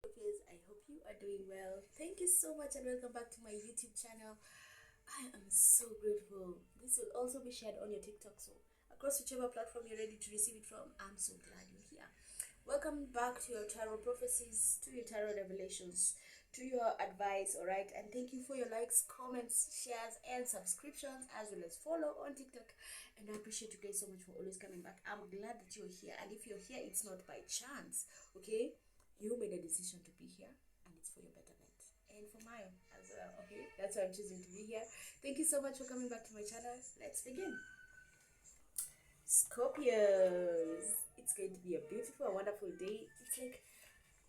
I hope you are doing well. Thank you so much and welcome back to my YouTube channel. I am so grateful. This will also be shared on your TikTok, so across whichever platform you're ready to receive it from, I'm so glad you're here. Welcome back to your tarot prophecies, to your tarot revelations, to your advice, alright? And thank you for your likes, comments, shares, and subscriptions, as well as follow on TikTok. And I appreciate you guys so much for always coming back. I'm glad that you're here. And if you're here, it's not by chance, okay? You made a decision to be here, and it's for your betterment and for mine as well, okay? That's why I'm choosing to be here. Thank you so much for coming back to my channel. Let's begin. Scorpios, it's going to be a beautiful and wonderful day. It's like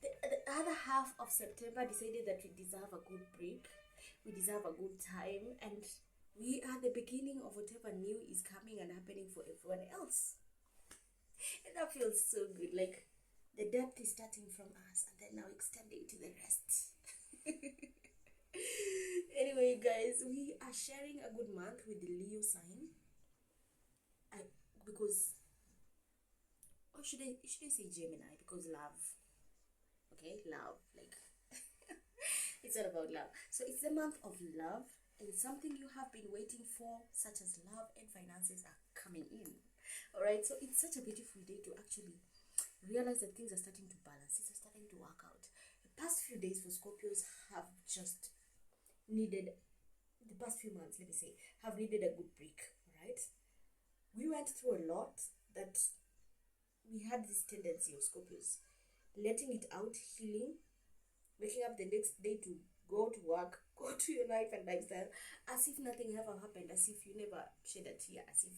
the other half of September decided that we deserve a good break, we deserve a good time, and we are the beginning of whatever new is coming and happening for everyone else. And that feels so good. Like the depth is starting from us and then now extending to the rest. Anyway, guys, we are sharing a good month with the Leo sign. Because, or should I say Gemini? Because love. Okay, love. Like it's all about love. So it's the month of love, and something you have been waiting for, such as love and finances, are coming in. All right, so it's such a beautiful day to actually realize that things are starting to balance, things are starting to work out. The past few days for Scorpios have just needed, the past few months, let me say, have needed a good break. All right, we went through a lot that we had this tendency of Scorpios letting it out, healing, waking up the next day to go to work, go to your life and lifestyle, as if nothing ever happened, as if you never shed a tear, as if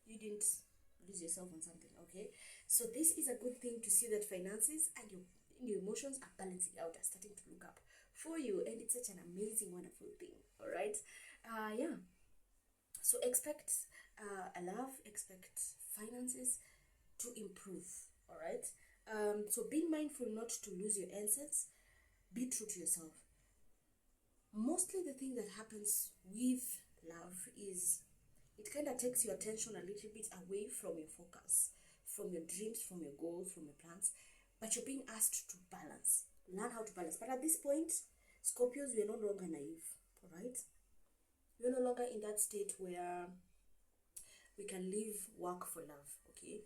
you didn't lose yourself on something. Okay, so this is a good thing to see that finances and your emotions are balancing out, are starting to look up for you, and it's such an amazing, wonderful thing. All right, yeah. So expect a love, expect finances to improve. All right. So being mindful not to lose your essence. Be true to yourself. Mostly the thing that happens with love is it kind of takes your attention a little bit away from your focus, from your dreams, from your goals, from your plans, but you're being asked to balance. Learn how to balance. But at this point, Scorpios, we are no longer naive, all right? We're no longer in that state where we can leave work for love, okay?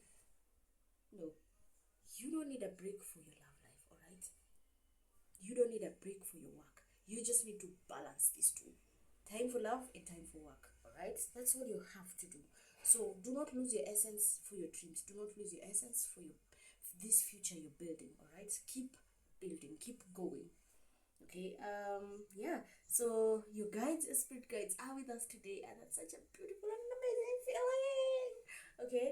No, you don't need a break for your love life, all right? You don't need a break for your work. You just need to balance these two. Time for love and time for work, all right? That's what you have to do. So do not lose your essence for your dreams. Do not lose your essence for this future you're building, all right? Keep building, keep going. Okay, yeah. So your guides, your spirit guides are with us today, and that's such a beautiful and amazing feeling. Okay,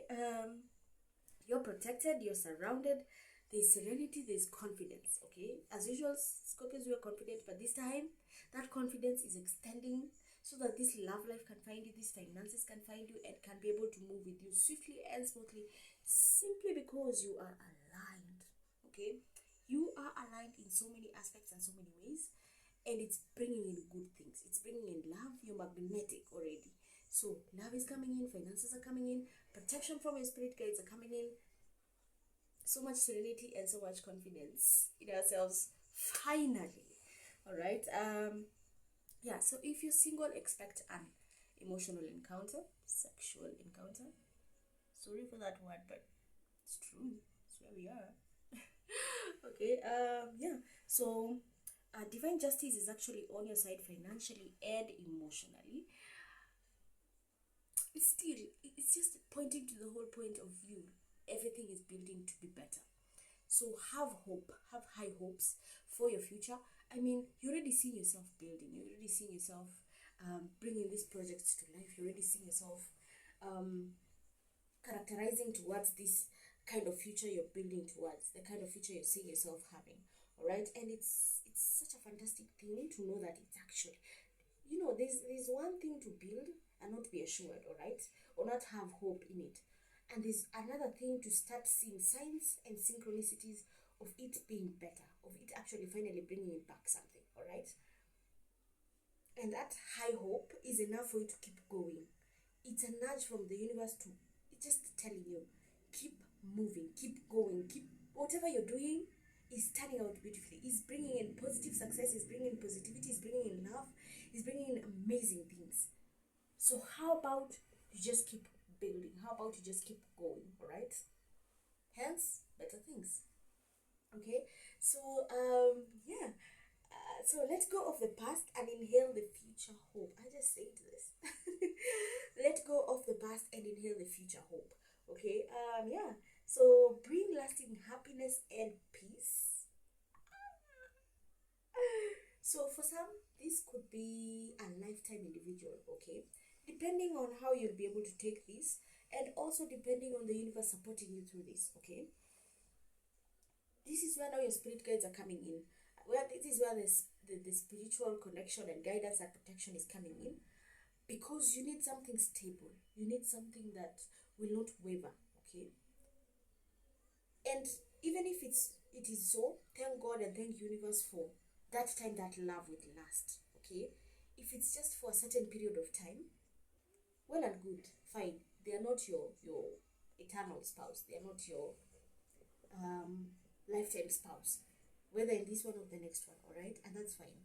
you're protected, you're surrounded, there's serenity, there's confidence. Okay, as usual, Scorpios, we are confident, but this time that confidence is extending so that this love life can find you, these finances can find you, and can be able to move with you swiftly and smoothly, simply because you are aligned. Okay, you are aligned in so many aspects and so many ways, and it's bringing in good things. It's bringing in love. You're magnetic already. So love is coming in, finances are coming in, protection from your spirit guides are coming in, so much serenity and so much confidence in ourselves finally. All right, yeah. So if you're single, expect an emotional encounter, sexual encounter. Sorry for that word, but it's true. It's where we are. Okay, yeah. So divine justice is actually on your side financially and emotionally. It's just pointing to the whole point of view. Everything is building to be better. So have hope, have high hopes for your future. I mean, you're already seeing yourself building. You're already seeing yourself bringing these projects to life. You're already seeing yourself characterizing towards this kind of future you're building towards, the kind of future you're seeing yourself having. All right, and it's such a fantastic thing to know that it's actually, there's one thing to build and not be assured, all right, or not have hope in it, and there's another thing to start seeing signs and synchronicities of it being better, of it actually finally bringing it back something, all right. And that high hope is enough for you to keep going. It's a nudge from the universe to, it's just telling you, keep moving, keep going, keep whatever you're doing is turning out out beautifully. He's bringing in positive success, he's bringing in positivity, he's bringing in love, he's bringing in amazing things. So how about you just keep building? How about you just keep going? All right. Hence, better things. Okay. So yeah. So let go of the past and inhale the future hope. I just said this. Let go of the past and inhale the future hope. Okay. Yeah. So bring lasting happiness and peace. So for some, this could be a lifetime individual. Okay. Depending on how you'll be able to take this, and also depending on the universe supporting you through this. Okay. This is where now your spirit guides are coming in. Where this is where the spiritual connection and guidance and protection is coming in, because you need something stable. You need something that will not waver. Okay. And even if it is so, thank God and thank universe for that time that love will last. Okay. If it's just for a certain period of time, well and good, fine. They are not your eternal spouse. They are not your lifetime spouse, whether in this one or the next one. All right, and that's fine.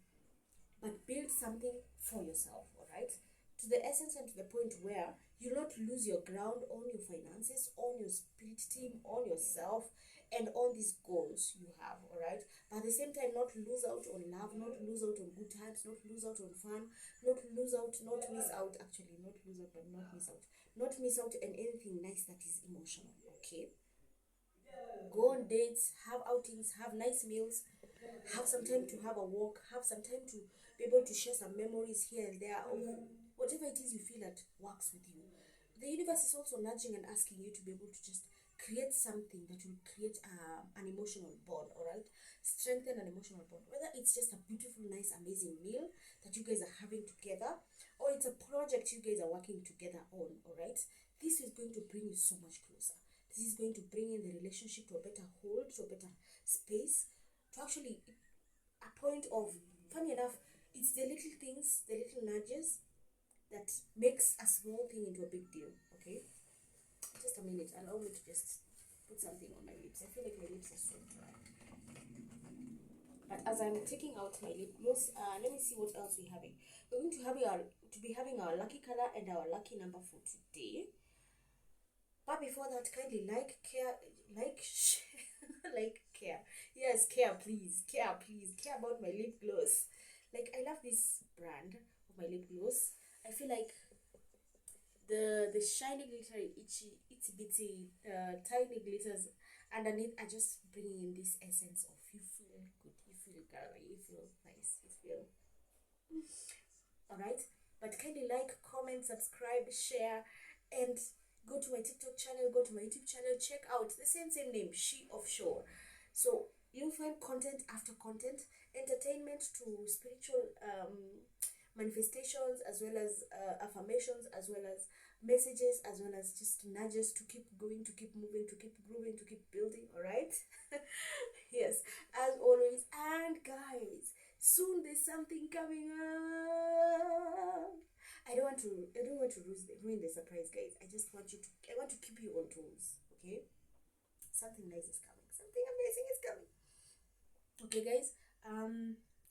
But build something for yourself. All right, to the essence and to the point where you not lose your ground on your finances, on your spirit team, on yourself, and on these goals you have. All right, but at the same time, not lose out on love, not lose out on good times, not lose out on fun, not lose out, not miss out. Actually, not lose out, but not miss out. Not miss out on anything nice that is emotional. Okay, go on dates, have outings, have nice meals, have some time to have a walk, have some time to be able to share some memories here and there of whatever it is you feel that works with you. The universe is also nudging and asking you to be able to just create something that will create an emotional bond. All right, strengthen an emotional bond, whether it's just a beautiful, nice, amazing meal that you guys are having together, or it's a project you guys are working together on. All right, this is going to bring you so much closer. This is going to bring in the relationship to a better hold, to a better space, to actually a point of, funny enough, it's the little things, the little nudges that makes a small thing into a big deal. Okay, just a minute, allow me to just put something on my lips. I feel like my lips are so dry. But as I'm taking out my lip gloss, let me see what else we're having. We're going to be having our lucky color and our lucky number for today. But before that, kindly like, care, share, like, care. Yes, care, please. Care, please. Care about my lip gloss. Like, I love this brand of my lip gloss. I feel like the shiny, glittery, itchy, itsy bitsy, tiny glitters underneath are just bringing in this essence of you feel good, you feel girly, you feel nice, you feel. Alright? But kindly like, comment, subscribe, share, and go to my TikTok channel, go to my YouTube channel, check out the same name, She Offshore. So you'll find content after content, entertainment to spiritual manifestations, as well as affirmations, as well as messages, as well as just nudges to keep going, to keep moving, to keep growing, to keep building. All right. Yes, as always. And guys, soon there's something coming up. I don't want to ruin the surprise, guys. I want to keep you on toes. Okay, something nice is coming, something amazing is coming. Okay, guys.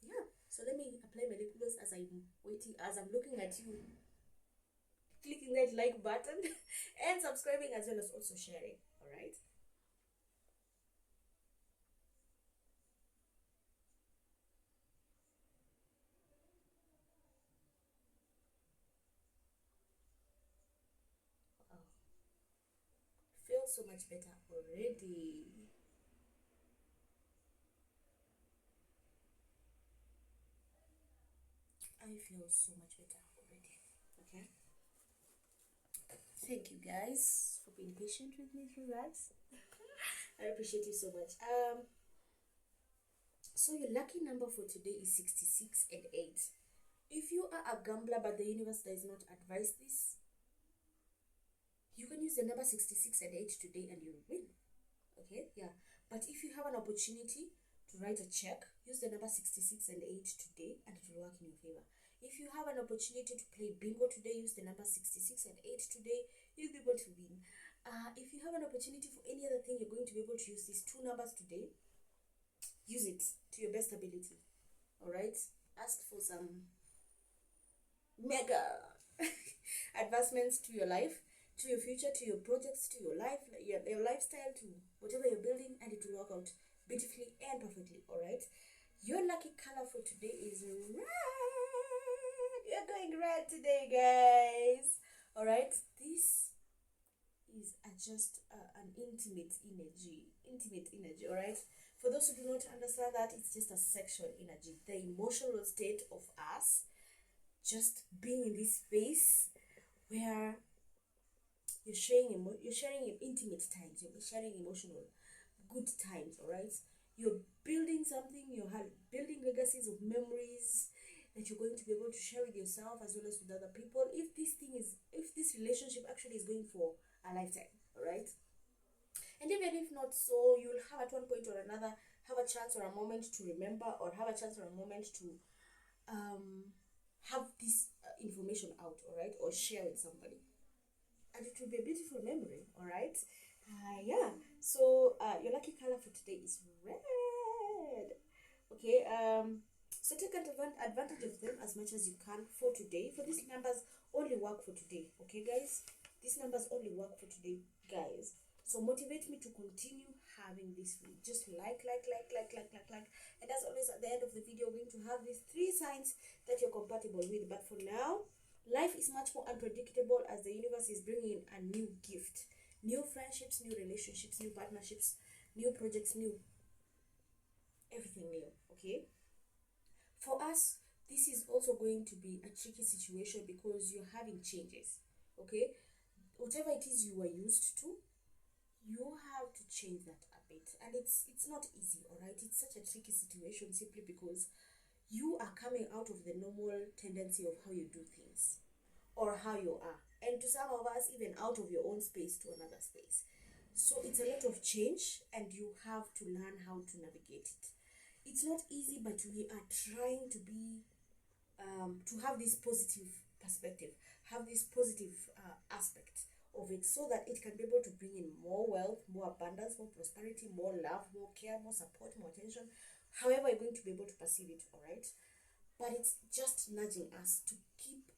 Yeah, so let me apply my lip gloss as I'm looking at you clicking that like button and subscribing, as well as also sharing. All right. Oh, feels so much better already. I feel so much better already. Okay. Thank you guys for being patient with me through that. I appreciate you so much. So your lucky number for today is 66 and 8. If you are a gambler but the universe does not advise this, you can use the number 66 and 8 today and you will win. Okay, yeah. But if you have an opportunity to write a check, use the number 66 and 8 today and it will work in your favor. If you have an opportunity to play bingo today, use the number 66 and 8 today, you'll be able to win. If you have an opportunity for any other thing, you're going to be able to use these two numbers today. use it to your best ability. All right, ask for some mega advancements to your life, to your future, to your projects, to your life, your lifestyle, to whatever you're building, and it will work out beautifully and perfectly. All right, your lucky color for today is red. You're going red today, guys. All right, this is an intimate energy. All right, for those who do not understand that, it's just a sexual energy, the emotional state of us just being in this space where you're sharing intimate times, you're sharing emotional good times. All right, you're building something, building legacies of memories that you're going to be able to share with yourself as well as with other people, if this relationship actually is going for a lifetime. All right, and even if not so, you'll have at one point or another have a chance or a moment to remember, or have a chance or a moment to have this information out. All right, or share with somebody, and it will be a beautiful memory. All right, yeah. So your lucky color for today is red. Okay, so take advantage of them as much as you can for today. For these numbers only work for today. Okay, guys, these numbers only work for today, guys. So motivate me to continue having this week. Just like. And as always, at the end of the video, we're going to have these 3 signs that you're compatible with. But for now, life is much more unpredictable as the universe is bringing in a new gift. New friendships, new relationships, new partnerships, new projects, new everything new. Okay, for us, this is also going to be a tricky situation because you're having changes. Okay, whatever it is you were used to, you have to change that a bit, and it's not easy. All right, it's such a tricky situation simply because you are coming out of the normal tendency of how you do things or how you are, and to some of us even out of your own space to another space. So it's a lot of change and you have to learn how to navigate it. It's not easy, but we are trying to be to have this positive perspective, have this positive aspect of it, so that it can be able to bring in more wealth, more abundance, more prosperity, more love, more care, more support, more attention, however you're going to be able to perceive it. All right, but it's just nudging us to keep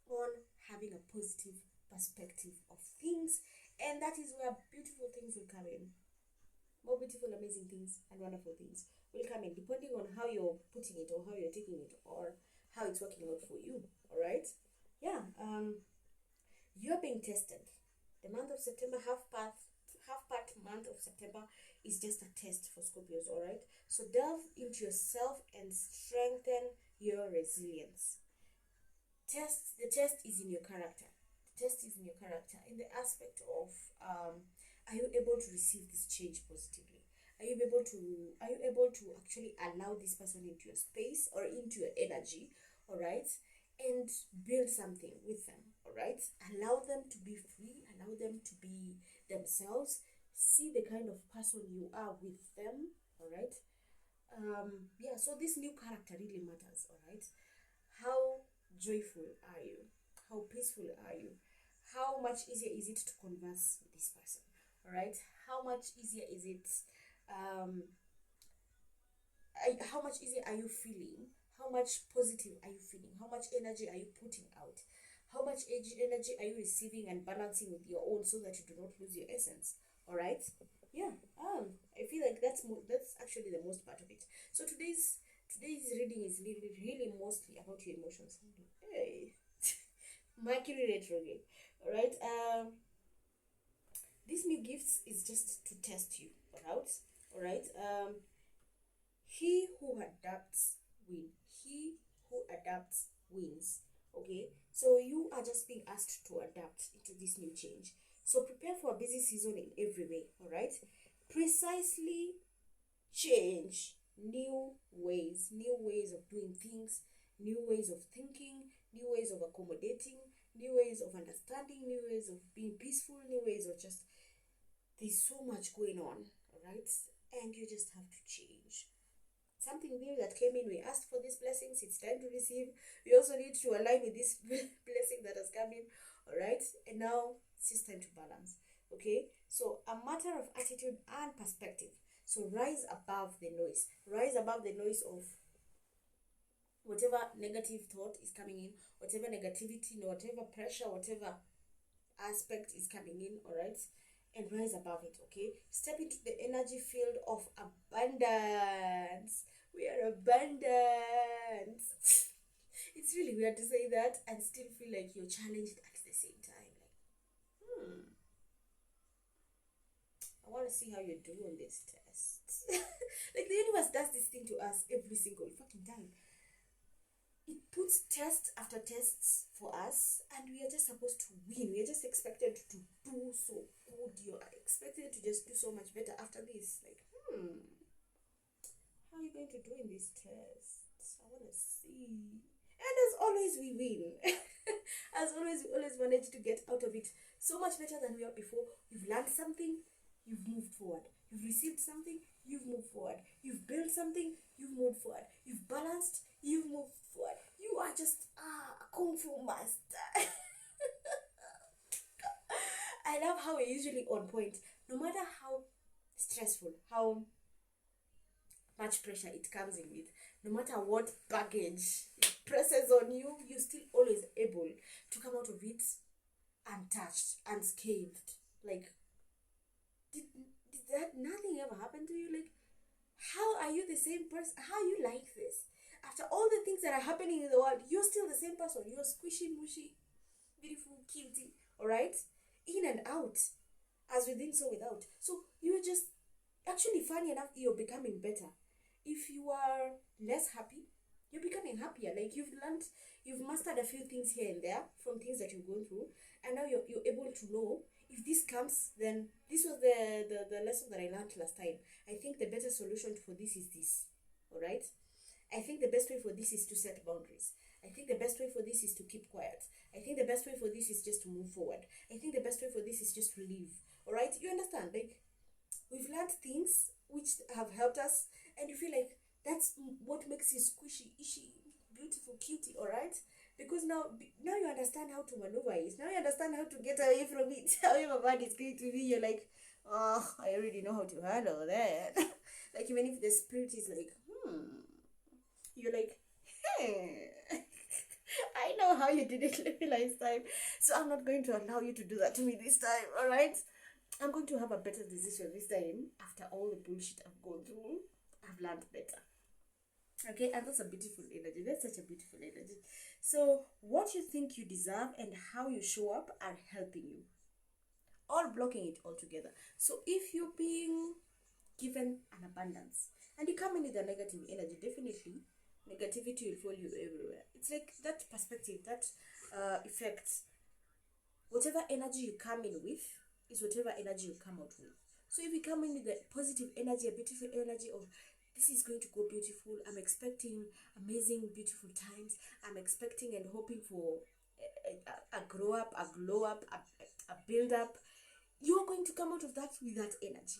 on having a positive perspective of things, and that is where beautiful things will come in. More beautiful, amazing things and wonderful things will come in, depending on how you're putting it or how you're taking it or how it's working out for you. All right, yeah. You're being tested. The month of September, half part month of September, is just a test for Scorpios. All right, so delve into yourself and strengthen your resilience. The test is in your character. The test is in your character, in the aspect of are you able to receive this change positively? Are you able to actually allow this person into your space or into your energy? All right, and build something with them. All right, allow them to be free, allow them to be themselves, see the kind of person you are with them. All right, yeah, so this new character really matters. All right, how joyful are you? How peaceful are you? How much easier is it to converse with this person? All right, how much easier is it how much easier are you feeling? How much positive are you feeling? How much energy are you putting out? How much energy are you receiving and balancing with your own, so that you do not lose your essence? All right, yeah. I feel like that's actually the most part of it. So today's reading is really mostly about your emotions. Hey, Mercury retrograde. All right, these new gifts is just to test you. All right. He who adapts wins. He who adapts wins. Okay, so you are just being asked to adapt into this new change. So prepare for a busy season in every way. All right, precisely change, new ways of doing things, new ways of thinking, new ways of accommodating, new ways of understanding, new ways of being peaceful, new ways of just, there's so much going on. All right, and you just have to change. Something new that came in, we asked for these blessings, it's time to receive. We also need to align with this blessing that has come in. All right, and now it's just time to balance. Okay, so a matter of attitude and perspective. So rise above the noise. Rise above the noise of whatever negative thought is coming in, whatever negativity, whatever pressure, whatever aspect is coming in, all right? And rise above it, okay? Step into the energy field of abundance. We are abundant. It's really weird to say that and still feel like you're challenged at the same time. Like, I want to see how you do on this test. Like, the universe does this thing to us every single fucking time. It puts test after tests for us, and we are just supposed to win. We are just expected to do so good. You're expected to just do so much better after this. Like, how are you going to do in this test? I want to see. And as always, we win. As always, we always manage to get out of it so much better than we were before. You've learned something, you've moved forward. You've received something, you've moved forward. You've built something, you've moved forward. You've balanced, you've moved forward. You are just a kung fu master. I love how we're usually on point. No matter how stressful, how much pressure it comes in with, no matter what baggage it presses on you, you're still always able to come out of it untouched, unscathed. Like, did that nothing ever happened to you? Like, how are you the same person? How are you like this? After all the things that are happening in the world, you're still the same person. You're squishy, mushy, beautiful, cutie, alright? In and out, as within, so without. So you're just, actually, funny enough, you're becoming better. If you are less happy, you're becoming happier. Like, you've learned, you've mastered a few things here and there from things that you've gone through, and now you're able to know if this comes, then this was the lesson that I learned last time. I think the better solution for this is this. All right? I think the best way for this is to set boundaries. I think the best way for this is to keep quiet. I think the best way for this is just to move forward. I think the best way for this is just to live. All right? You understand? Like, we've learned things which have helped us, and you feel like that's what makes you squishy, ishy, beautiful, cutie, all right? Because now you understand how to maneuver it. Now you understand how to get away from it. However bad it's going to be, you're like, oh, I already know how to handle that. Like, even if the spirit is like, you're like, hey, I know how you did it last time, so I'm not going to allow you to do that to me this time, all right? I'm going to have a better decision this time. After all the bullshit I've gone through, I've learned better. Okay, and that's a beautiful energy. That's such a beautiful energy. So, what you think you deserve and how you show up are helping you, all blocking it all together. So, if you're being given an abundance and you come in with a negative energy, definitely negativity will follow you everywhere. It's like that perspective, that effect. Whatever energy you come in with is whatever energy you come out with. So if you come in with a positive energy, a beautiful energy of this is going to go beautiful, I'm expecting amazing, beautiful times, I'm expecting and hoping for a grow up, a glow up, a build up, you're going to come out of that with that energy.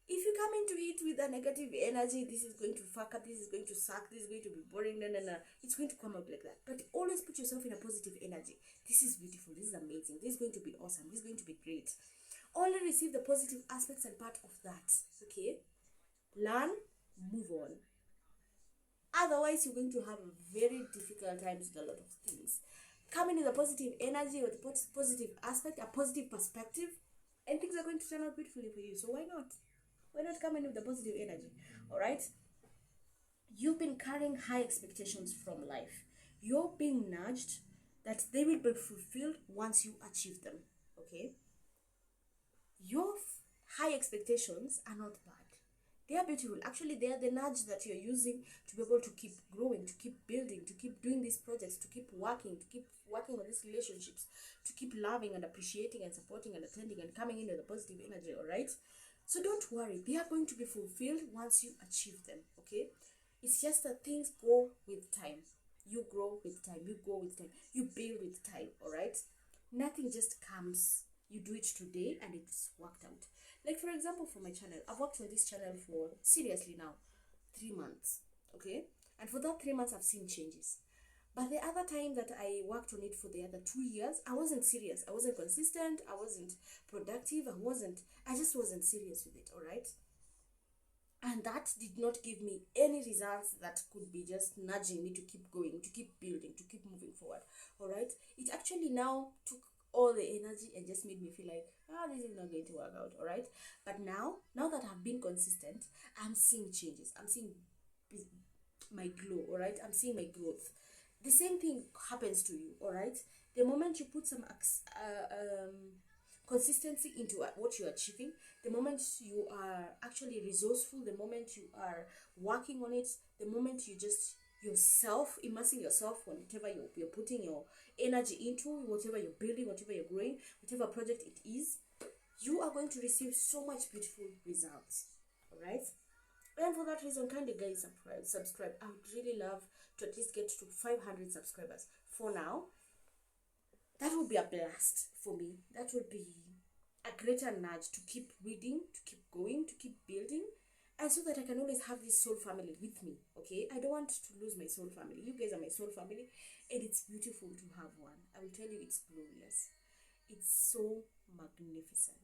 If you come into it with a negative energy, this is going to fuck up, this is going to suck, this is going to be boring, no, it's going to come out like that. But always put yourself in a positive energy. This is beautiful, this is amazing, this is going to be awesome, this is going to be great. Only receive the positive aspects and part of that, okay? Learn, move on. Otherwise, you're going to have a very difficult times with a lot of things. Come in with a positive energy, with a positive aspect, a positive perspective, and things are going to turn out beautifully for you. So why not? Why not come in with the positive energy? All right? You've been carrying high expectations from life. You're being nudged that they will be fulfilled once you achieve them. Okay? Your high expectations are not bad. They are beautiful. Actually, they are the nudge that you're using to be able to keep growing, to keep building, to keep doing these projects, to keep working on these relationships, to keep loving and appreciating and supporting and attending and coming in with a positive energy, all right? So don't worry. They are going to be fulfilled once you achieve them, okay? It's just that things go with time. You grow with time. You go with time. You build with time, all right? Nothing just comes. You do it today and it's worked out. Like, for example, for my channel, I've worked on this channel for, seriously now, 3 months, okay? And for that 3 months, I've seen changes. But the other time that I worked on it for the other 2 years, I wasn't serious. I wasn't consistent. I wasn't productive. I just wasn't serious with it, all right? And that did not give me any results that could be just nudging me to keep going, to keep building, to keep moving forward. All right. It actually now took all the energy and just made me feel like, this is not going to work out. All right. But now that I've been consistent, I'm seeing changes. I'm seeing my glow. All right. I'm seeing my growth. The same thing happens to you. All right. The moment you put some consistency into what you're achieving, the moment you are actually resourceful, the moment you are working on it, the moment you just yourself immersing yourself on whatever you're putting your energy into, whatever you're building, whatever you're growing, whatever project it is, you are going to receive so much beautiful results. All right. And for that reason, kindly guys, subscribe. I would really love to at least get to 500 subscribers. For now, that would be a blast for me. That would be a greater nudge to keep reading, to keep going, to keep building, and so that I can always have this soul family with me. Okay, I don't want to lose my soul family. You guys are my soul family, and it's beautiful to have one. I will tell you, it's glorious. It's so magnificent.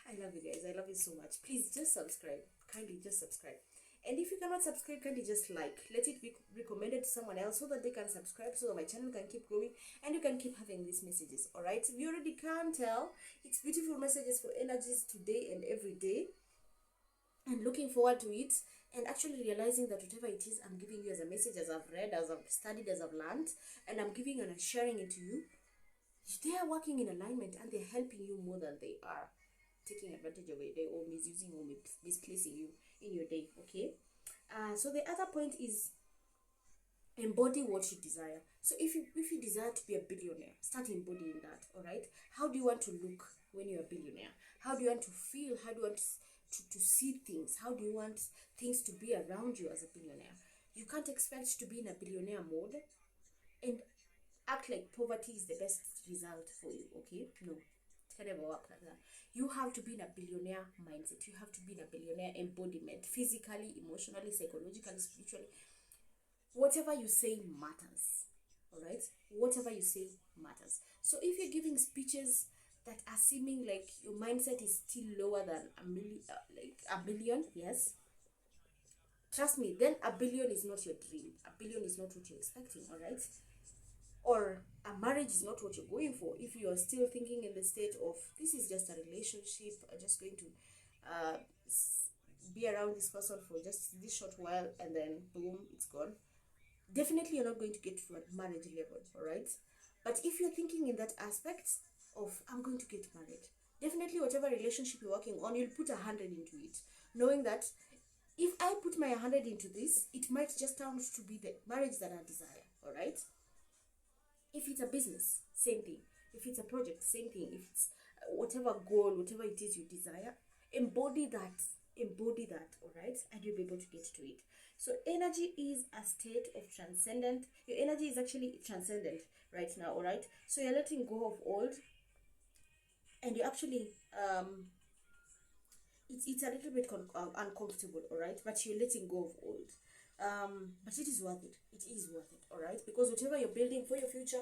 I love you guys. I love you so much. Please just subscribe. Kindly just subscribe. And if you cannot subscribe, kindly just like. Let it be recommended to someone else so that they can subscribe, so that my channel can keep growing and you can keep having these messages. Alright? You already can tell. It's beautiful messages for energies today and every day. And looking forward to it. And actually realizing that whatever it is I'm giving you as a message, as I've read, as I've studied, as I've learned, and I'm giving and I'm sharing it to you, they are working in alignment and they're helping you more than they are taking advantage of it, or misusing or misplacing you in your day. Okay. So the other point is embody what you desire. So if you desire to be a billionaire, start embodying that. All right. How do you want to look when you're a billionaire? How do you want to feel? How do you want to see things? How do you want things to be around you as a billionaire? You can't expect to be in a billionaire mode and act like poverty is the best result for you. Okay. No, it can never work like that. You have to be in a billionaire mindset. You have to be in a billionaire embodiment, physically, emotionally, psychologically, spiritually. Whatever you say matters. All right. Whatever you say matters. So if you're giving speeches that are seeming like your mindset is still lower than a billion, yes, trust me, then a billion is not your dream. A billion is not what you're expecting. All right. Or a marriage is not what you're going for. If you are still thinking in the state of, this is just a relationship, I'm just going to be around this person for just this short while and then boom, it's gone, definitely you're not going to get to a marriage level. All right. But if you're thinking in that aspect of, I'm going to get married, definitely whatever relationship you're working on, you'll put 100 into it, knowing that if I put my 100 into this, it might just turn out to be the marriage that I desire. All right. If it's a business, same thing. If it's a project, same thing. If it's whatever goal, whatever it is you desire, embody that. Embody that, all right? And you'll be able to get to it. So energy is a state of transcendent. Your energy is actually transcendent right now, all right? So you're letting go of old, and you're actually it's a little bit uncomfortable, all right? But you're letting go of old. But it is worth it. It is worth it, all right? Because whatever you're building for your future,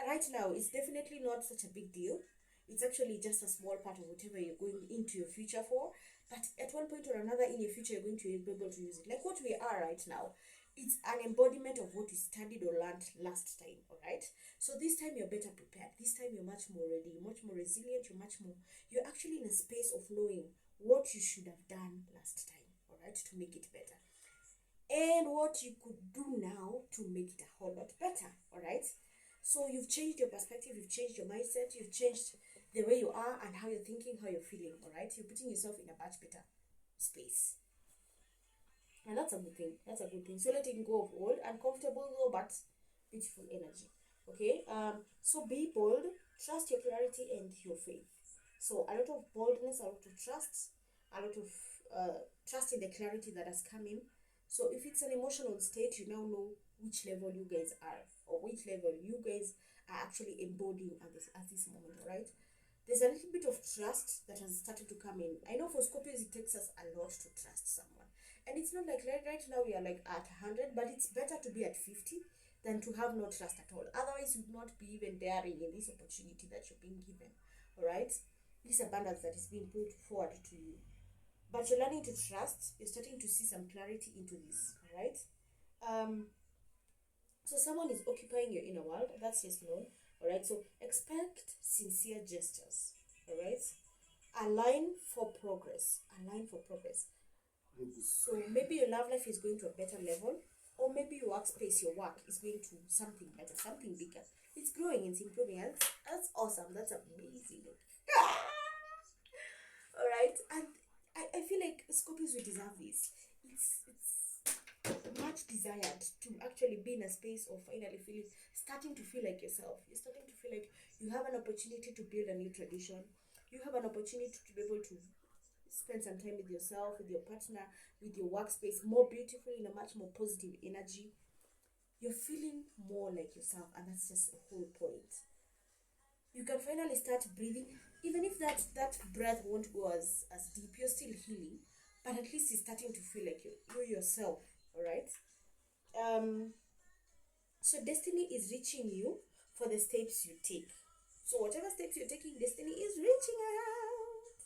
right now is definitely not such a big deal. It's actually just a small part of whatever you're going into your future for. But at one point or another in your future, you're going to be able to use it. Like what we are right now, it's an embodiment of what we studied or learned last time, all right? So this time you're better prepared. This time you're much more ready, much more resilient, you're actually in a space of knowing what you should have done last time, all right, to make it better. And what you could do now to make it a whole lot better, all right? So you've changed your perspective, you've changed your mindset, you've changed the way you are and how you're thinking, how you're feeling, all right? You're putting yourself in a much better space. And that's a good thing. That's a good thing. So letting go of old, uncomfortable though, but beautiful energy. Okay? So be bold, trust your clarity and your faith. So a lot of boldness, a lot of trust, a lot of trust in the clarity that has come in. So if it's an emotional state, you now know which level you guys are, or which level you guys are actually embodying at this moment, right? There's a little bit of trust that has started to come in. I know for Scorpios, it takes us a lot to trust someone. And it's not like right now we are like at 100, but it's better to be at 50 than to have no trust at all. Otherwise, you would not be even daring in this opportunity that you're being given, all right? this abundance that is being put forward to you. But you're learning to trust, you're starting to see some clarity into this, all right? So someone is occupying your inner world, that's just known, all right? So expect sincere gestures, all right? Align for progress, align for progress. So maybe your love life is going to a better level, or maybe your workspace, your work is going to something better, something bigger. It's growing, it's improving, and that's awesome. That's amazing. All right, and I feel like Scorpios will deserve this. It's much desired to actually be in a space of finally starting to feel like yourself. You're starting to feel like you have an opportunity to build a new tradition. You have an opportunity to be able to spend some time with yourself, with your partner, with your workspace more beautifully, in a much more positive energy. You're feeling more like yourself, and that's just the whole point. You can finally start breathing, even if that breath won't go as deep. You're still healing, but at least it's starting to feel like you're yourself. All right. So destiny is reaching you for the steps you take. So whatever steps you're taking, destiny is reaching out.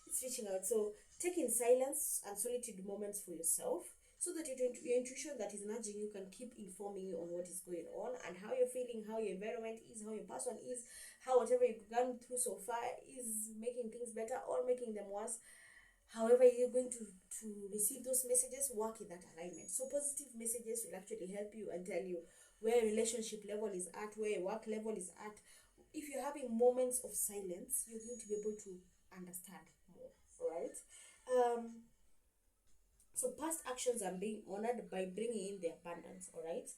It's reaching out. So take in silence and solitude moments for yourself, so that your intuition that is nudging you can keep informing you on what is going on and how you're feeling, how your environment is, how your person is, how whatever you've gone through so far is making things better or making them worse. However you're going to receive those messages, work in that alignment. So positive messages will actually help you and tell you where relationship level is at, where your work level is at. If you're having moments of silence, you're going to be able to understand more, right? So past actions are being honored by bringing in the abundance, all right?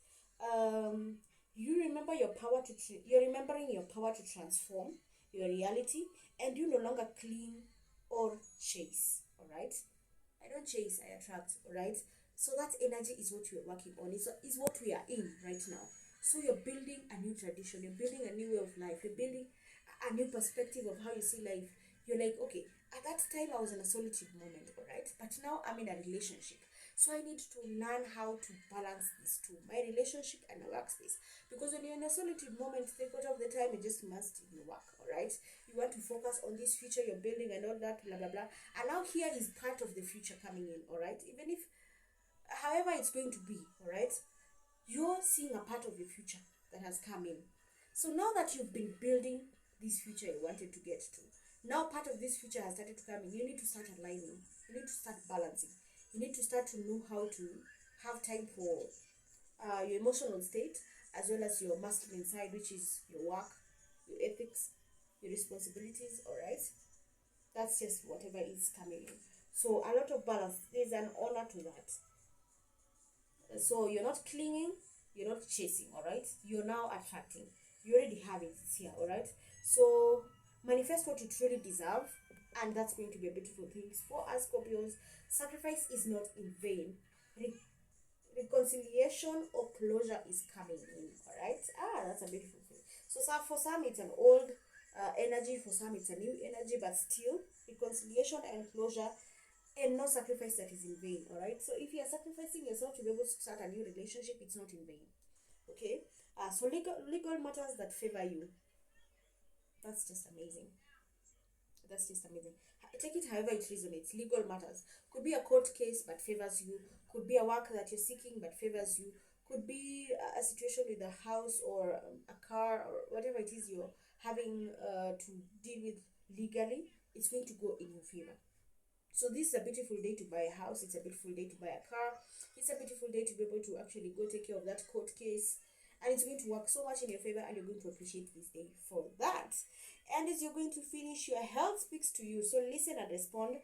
You remember your power you're remembering your power to transform your reality, and you no longer cling or chase, all right? I don't chase, I attract, all right? So that energy is what you're working on. Is what we are in right now. So you're building a new tradition, you're building a new way of life, you're building a new perspective of how you see life. You're like, okay, at that time I was in a solitude moment, all right? But now I'm in a relationship. So I need to learn how to balance these two, my relationship and my workspace. Because when you're in a solitude moment, 3/4 of the time you just must in your work, all right? You want to focus on this future you're building and all that, blah, blah, blah. And now here is part of the future coming in, all right? Even if, however it's going to be, all right? You're seeing a part of your future that has come in. So now that you've been building this future you wanted to get to, now part of this future has started to come in. You need to start aligning. You need to start balancing. You need to start to know how to have time for your emotional state, as well as your masculine side, which is your work, your ethics, your responsibilities, all right? That's just whatever is coming in. So a lot of balance. There's an honor to that. So you're not clinging, you're not chasing, all right? You're now attracting. You already have it, it's here, all right? So manifest what you truly deserve, and that's going to be a beautiful thing for us Scorpios. Sacrifice is not in vain. Reconciliation or closure is coming in, all right? That's a beautiful thing. So for some it's an old energy, for some it's a new energy, but still reconciliation and closure, and no sacrifice that is in vain, all right? So if you're sacrificing yourself to be able to start a new relationship, it's not in vain, okay? So legal matters that favor you, that's just amazing. That's just amazing. Take it however it resonates. Legal matters could be a court case but favors you, could be a work that you're seeking but favors you, could be a situation with a house or a car or whatever it is you're having to deal with legally. It's going to go in your favor. So this is a beautiful day to buy a house. It's a beautiful day to buy a car. It's a beautiful day to be able to actually go take care of that court case. And it's going to work so much in your favor, and you're going to appreciate this day for that. And as you're going to finish, your health speaks to you. So listen and respond.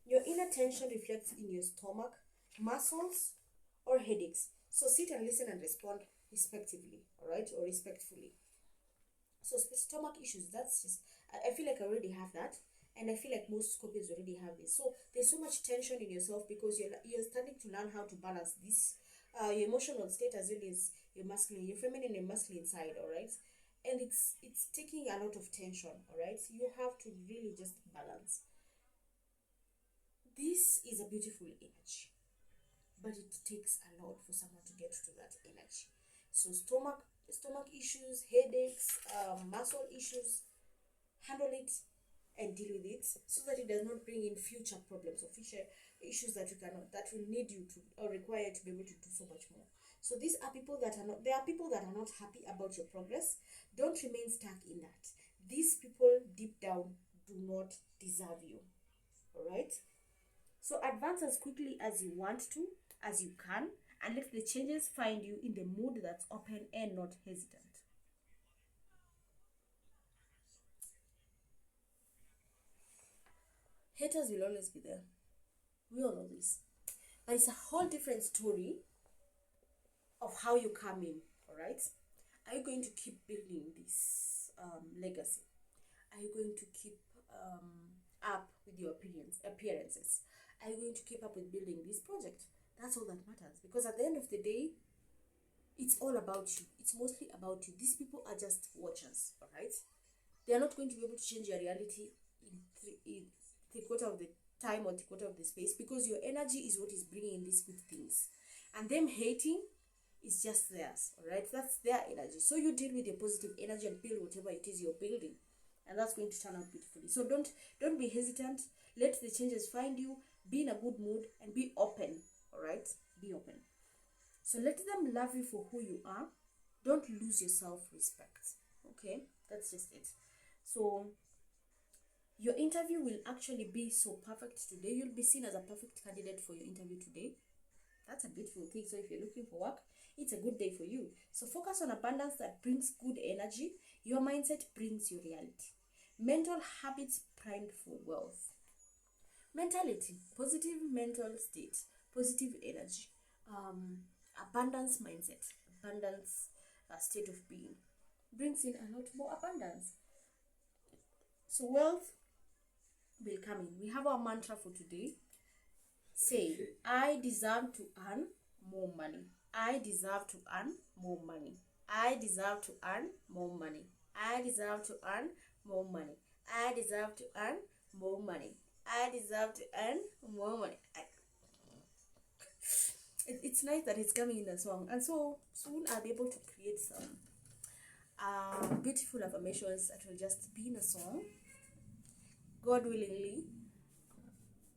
Your inner tension reflects in your stomach, muscles, or headaches. So sit and listen and respond respectively, all right, or respectfully. So stomach issues, that's just, I feel like I already have that. And I feel like most Scorpios already have this. So there's so much tension in yourself because you're starting to learn how to balance this, your emotional state as well as your masculine, your feminine and masculine side, all right? And it's taking a lot of tension, all right? You have to really just balance. This is a beautiful energy, but it takes a lot for someone to get to that energy. So stomach issues, headaches, muscle issues, handle it and deal with it so that it does not bring in future problems or future issues that you cannot, that will need you to or require you to be able to do so much more. So these are people that are not, there are people that are not happy about your progress. Don't remain stuck in that. These people deep down do not deserve you. All right. So advance as quickly as you want to, as you can, and let the changes find you in the mood that's open and not hesitant. Haters will always be there. We all know this. But it's a whole different story of how you come in, all right? Are you going to keep building this legacy? Are you going to keep up with your appearances? Are you going to keep up with building this project? That's all that matters. Because at the end of the day, it's all about you. It's mostly about you. These people are just watchers, all right? They are not going to be able to change your reality in three quarter of the time or three quarter of the space, because your energy is what is bringing in these good things. And them hating is just theirs, all right? That's their energy. So you deal with your positive energy and build whatever it is you're building, and that's going to turn out beautifully. So don't be hesitant. Let the changes find you. Be in a good mood and be open, all right? Be open. So let them love you for who you are. Don't lose your self-respect. Okay, that's just it. So your interview will actually be so perfect today. You'll be seen as a perfect candidate for your interview today. That's a beautiful thing. So if you're looking for work, it's a good day for you. So focus on abundance that brings good energy. Your mindset brings your reality. Mental habits primed for wealth. Mentality, positive mental state, positive energy, abundance mindset, abundance state of being brings in a lot more abundance. So wealth will come in. We have our mantra for today. Say, I deserve to earn more money. I deserve to earn more money. I deserve to earn more money. I deserve to earn more money. I deserve to earn more money. I deserve to earn more money. It's nice that it's coming in a song, and so soon I'll be able to create some beautiful affirmations that will just be in a song, God willingly,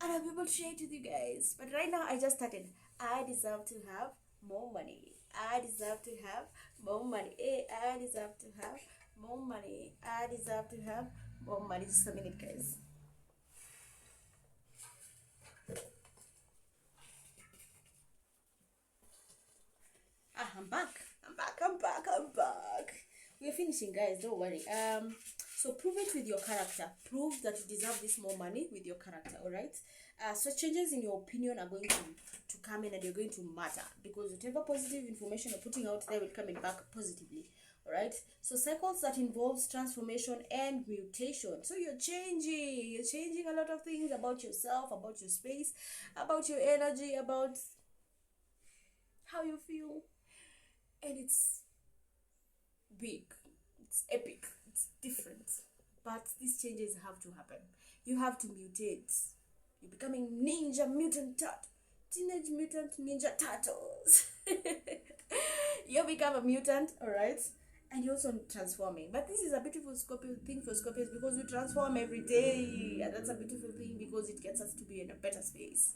and I'll be able to share it with you guys. But right now I just started. I deserve to have more money. I deserve to have more money. I deserve to have more money. I deserve to have more money. Just a minute, guys. I'm back. I'm back. We're finishing, guys. Don't worry. So prove it with your character. Prove that you deserve this more money with your character. All right. So changes in your opinion are going to come in, and you're going to matter, because whatever positive information you're putting out there will come in back positively. All right. So cycles that involves transformation and mutation. So you're changing a lot of things about yourself, about your space, about your energy, about how you feel. And it's big, it's epic, it's different. But these changes have to happen. You have to mutate. You're becoming ninja mutant teenage mutant ninja turtles. You become a mutant, alright? And you're also transforming. But this is a beautiful Scorpio thing for Scorpios, because we transform every day. And that's a beautiful thing, because it gets us to be in a better space,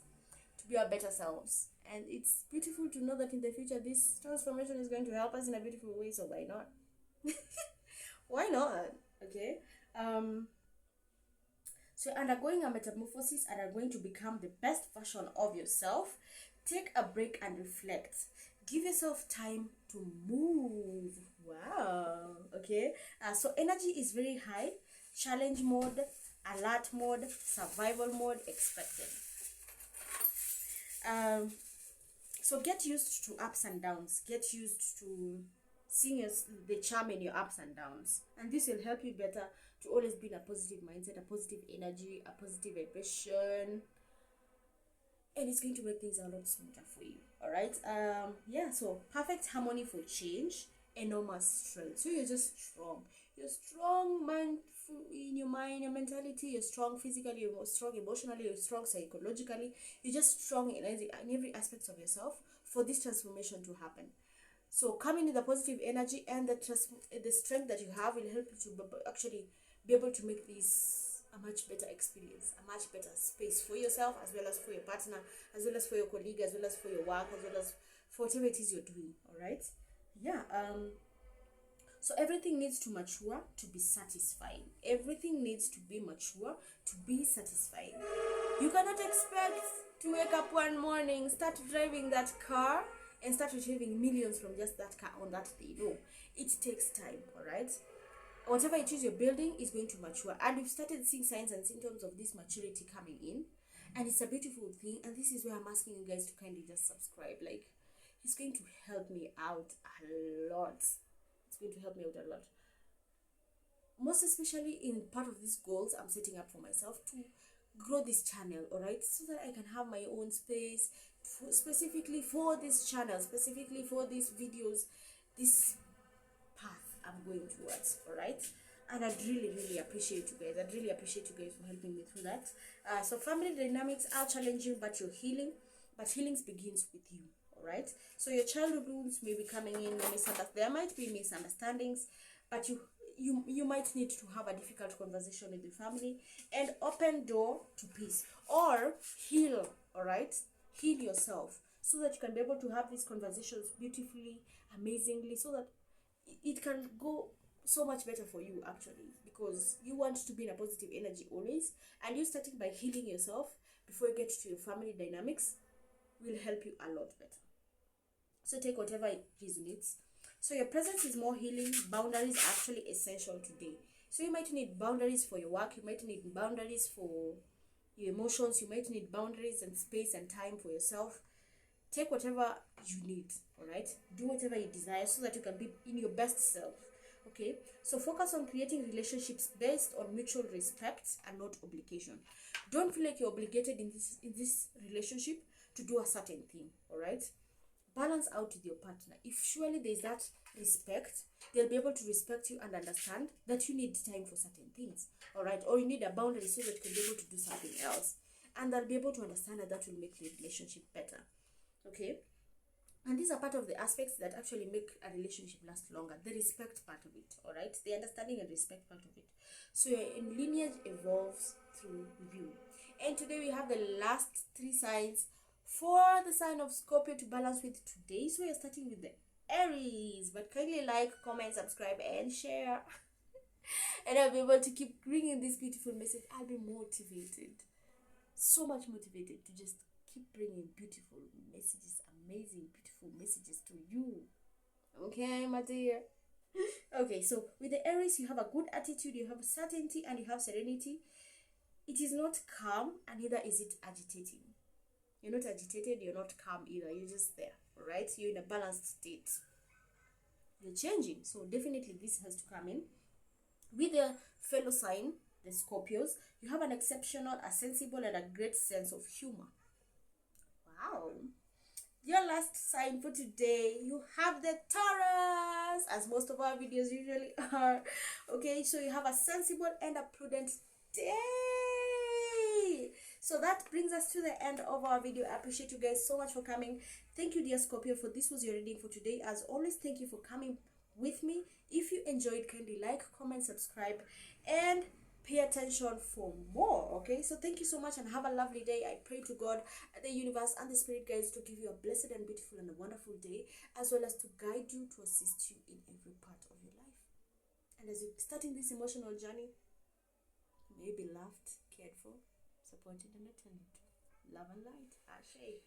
to be our better selves. And it's beautiful to know that in the future this transformation is going to help us in a beautiful way. So why not? Why not? Okay. So undergoing a metamorphosis and are going to become the best version of yourself. Take a break and reflect. Give yourself time to move. Wow. Okay. So energy is very high. Challenge mode, alert mode, survival mode expected. So get used to ups and downs. Get used to seeing the charm in your ups and downs. And this will help you better to always be in a positive mindset, a positive energy, a positive vibration. And it's going to make things a lot smoother for you. Alright? Yeah, so perfect harmony for change, enormous strength. So you're just strong. You're strong in your mind, your mentality, you're strong physically, you're strong emotionally, you're strong psychologically, you're just strong in every aspect of yourself for this transformation to happen. So coming with the positive energy and the strength that you have will help you to actually be able to make this a much better experience, a much better space for yourself, as well as for your partner, as well as for your colleague, as well as for your work, as well as for whatever it is you're doing. All right. Yeah. So everything needs to mature to be satisfying. Everything needs to be mature to be satisfying. You cannot expect to wake up one morning, start driving that car, and start retrieving millions from just that car on that day. No, it takes time. All right. Whatever it is you're building is going to mature, and we've started seeing signs and symptoms of this maturity coming in, and it's a beautiful thing. And this is where I'm asking you guys to kindly just subscribe. Like, it's going to help me out a lot. It's going to help me out a lot, most especially in part of these goals I'm setting up for myself to grow this channel. All right, so that I can have my own space specifically for this channel, specifically for these videos, this path I'm going towards. All right, and I'd really appreciate you guys. I'd really appreciate you guys for helping me through that. So family dynamics are challenging, but you're healing. But healing begins with you. All right. So your childhood wounds may be coming in. There might be misunderstandings, but you might need to have a difficult conversation with your family and open door to peace, or heal. All right, heal yourself so that you can be able to have these conversations beautifully, amazingly, so that it can go so much better for you, actually, because you want to be in a positive energy always, and you starting by healing yourself before you get to your family dynamics will help you a lot better. So take whatever resonates. So your presence is more healing. Boundaries are actually essential today. So you might need boundaries for your work. You might need boundaries for your emotions. You might need boundaries and space and time for yourself. Take whatever you need. All right, do whatever you desire so that you can be in your best self. Okay, so focus on creating relationships based on mutual respect and not obligation. Don't feel like you're obligated in this relationship to do a certain thing. All right, balance out with your partner. If surely there's that respect, they'll be able to respect you and understand that you need time for certain things. All right, or you need a boundary so that you can be able to do something else, and they'll be able to understand that will make the relationship better. Okay, and these are part of the aspects that actually make a relationship last longer. The respect part of it. All right, the understanding and respect part of it. So your lineage evolves through you. And today we have the last 3 signs for the sign of Scorpio to balance with today. So you're starting with the Aries, but kindly like, comment, subscribe, and share. And I'll be able to keep bringing this beautiful message. I'll be motivated, so much motivated to just keep bringing beautiful messages, amazing, beautiful messages to you. Okay, my dear. Okay, so with the Aries, you have a good attitude, you have certainty, and you have serenity. It is not calm, and neither is it agitating. You're not agitated, you're not calm either. You're just there, all right? You're in a balanced state. You're changing, so definitely this has to come in. With the fellow sign, the Scorpios, you have an exceptional, a sensible, and a great sense of humor. Wow. Your last sign for today, you have the Taurus, as most of our videos usually are. Okay, so you have a sensible and a prudent day. So that brings us to the end of our video. I appreciate you guys so much for coming. Thank you, dear Scorpio, for this was your reading for today. As always, thank you for coming with me. If you enjoyed, kindly like, comment, subscribe, and pay attention for more. Okay, so thank you so much and have a lovely day. I pray to God, the universe, and the spirit guides to give you a blessed and beautiful and a wonderful day, as well as to guide you, to assist you in every part of your life. And as you're starting this emotional journey, may you be loved, cared for, supported, and attended to. Love and light. Ashe.